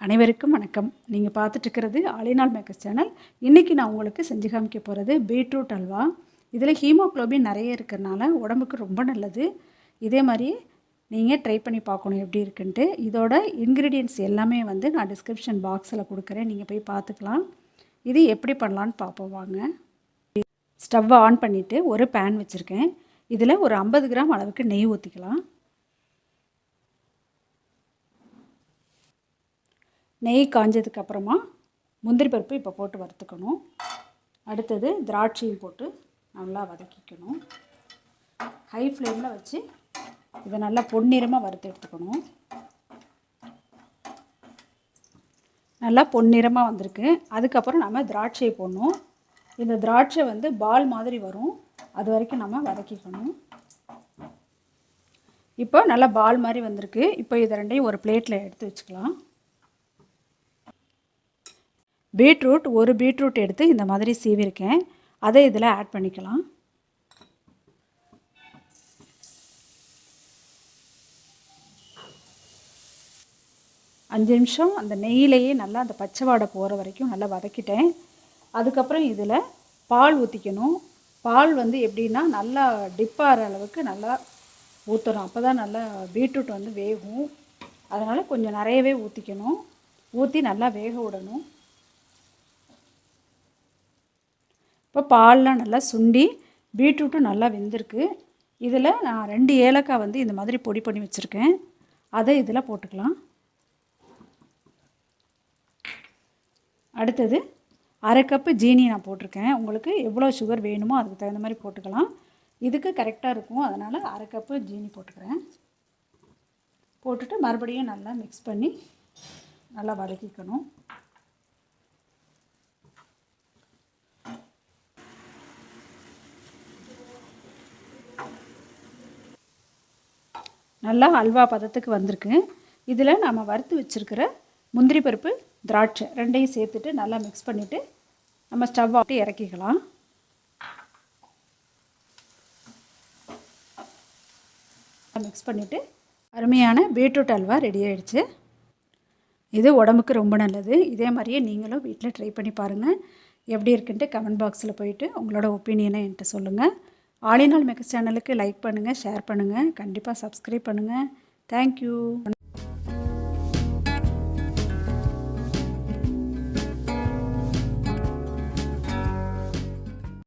அனைவருக்கும் வணக்கம். நீங்கள் பார்த்துட்டு இருக்கிறது ஆலினால் மேக்கர்ஸ் சேனல். இன்றைக்கி நான் உங்களுக்கு செஞ்சு காமிக்க போகிறது பீட்ரூட் அல்வா. இதில் ஹீமோக்ளோபின் நிறைய இருக்கிறனால உடம்புக்கு ரொம்ப நல்லது. இதே மாதிரி நீங்கள் ட்ரை பண்ணி பார்க்கணும் எப்படி இருக்குன்ட்டு. இதோட இன்க்ரீடியன்ட்ஸ் எல்லாமே வந்து நான் டிஸ்கிரிப்ஷன் பாக்ஸில் கொடுக்குறேன், நீங்கள் போய் பார்த்துக்கலாம். இது எப்படி பண்ணலான்னு பார்ப்போம் வாங்க. ஸ்டவ்வை ஆன் பண்ணிவிட்டு ஒரு பேன் வச்சுருக்கேன். இதில் ஒரு 50 கிராம் அளவுக்கு நெய் ஊற்றிக்கலாம். நெய் காஞ்சதுக்கப்புறமா முந்திரி பருப்பு இப்போ போட்டு வறுத்துக்கணும். அடுத்தது திராட்சையும் போட்டு நல்லா வதக்கிக்கணும். ஹை ஃப்ளேமில் வச்சு இதை நல்லா பொன்னிறமாக வறுத்து எடுத்துக்கணும். நல்லா பொன்னிறமாக வந்திருக்கு. அதுக்கப்புறம் நம்ம திராட்சையை போடணும். இந்த திராட்சை வந்து பால் மாதிரி வரும், அது வரைக்கும் நம்ம வதக்கிக்கணும். இப்போ நல்லா பால் மாதிரி வந்திருக்கு. இப்போ இதை ரெண்டையும் ஒரு பிளேட்டில் எடுத்து வச்சுக்கலாம். பீட்ரூட் ஒரு பீட்ரூட் எடுத்து இந்த மாதிரி சீவிருக்கேன், அதை இதில் ஆட் பண்ணிக்கலாம். அஞ்சு நிமிஷம் அந்த நெய்யிலேயே நல்லா அந்த பச்சை வாடை போகிற வரைக்கும் நல்லா வதக்கிட்டேன். அதுக்கப்புறம் இதில் பால் ஊற்றிக்கணும். பால் வந்து எப்படின்னா நல்லா டிப்பாகிற அளவுக்கு நல்லா ஊற்றணும். அப்போ தான் நல்லா பீட்ரூட் வந்து வேகும். அதனால் கொஞ்சம் நிறையவே ஊற்றிக்கணும். ஊற்றி நல்லா வேக விடணும். இப்போ பால்லாம் நல்லா சுண்டி பீட்ரூட்டும் நல்லா வெந்திருக்கு. இதில் நான் 2 ஏலக்காய் வந்து இந்த மாதிரி பொடி பண்ணி வச்சுருக்கேன், அதை இதில் போட்டுக்கலாம். அடுத்தது 1/2 கப்பு ஜீனி நான் போட்டிருக்கேன். உங்களுக்கு எவ்வளோ சுகர் வேணுமோ அதுக்கு தகுந்த மாதிரி போட்டுக்கலாம். இதுக்கு கரெக்டாக இருக்கும், அதனால் 1/2 கப்பு ஜீனி போட்டுக்கிறேன். போட்டுட்டு மறுபடியும் நல்லா மிக்ஸ் பண்ணி நல்லா வதக்கிக்கணும். நல்லா அல்வா பதத்துக்கு வந்திருக்கு. இதில் நம்ம வறுத்து வச்சுருக்கிற முந்திரி பருப்பு திராட்சை ரெண்டையும் சேர்த்துட்டு நல்லா மிக்ஸ் பண்ணிவிட்டு நம்ம ஸ்டவ் ஆட்டி இறக்கிக்கலாம். மிக்ஸ் பண்ணிவிட்டு அருமையான பீட்ரூட் அல்வா ரெடி ஆகிடுச்சு. இது உடம்புக்கு ரொம்ப நல்லது. இதே மாதிரியே நீங்களும் வீட்டில் ட்ரை பண்ணி பாருங்கள். எப்படி இருக்குன்ட்டு கமெண்ட் பாக்ஸில் போயிட்டு உங்களோட ஒப்பீனியனை என்கிட்ட சொல்லுங்கள். ஆலினால் மேக்கர்ஸ் சேனலுக்கு லைக் பண்ணுங்கள், ஷேர் பண்ணுங்கள், கண்டிப்பாக சப்ஸ்கிரைப் பண்ணுங்கள். தேங்க்யூ.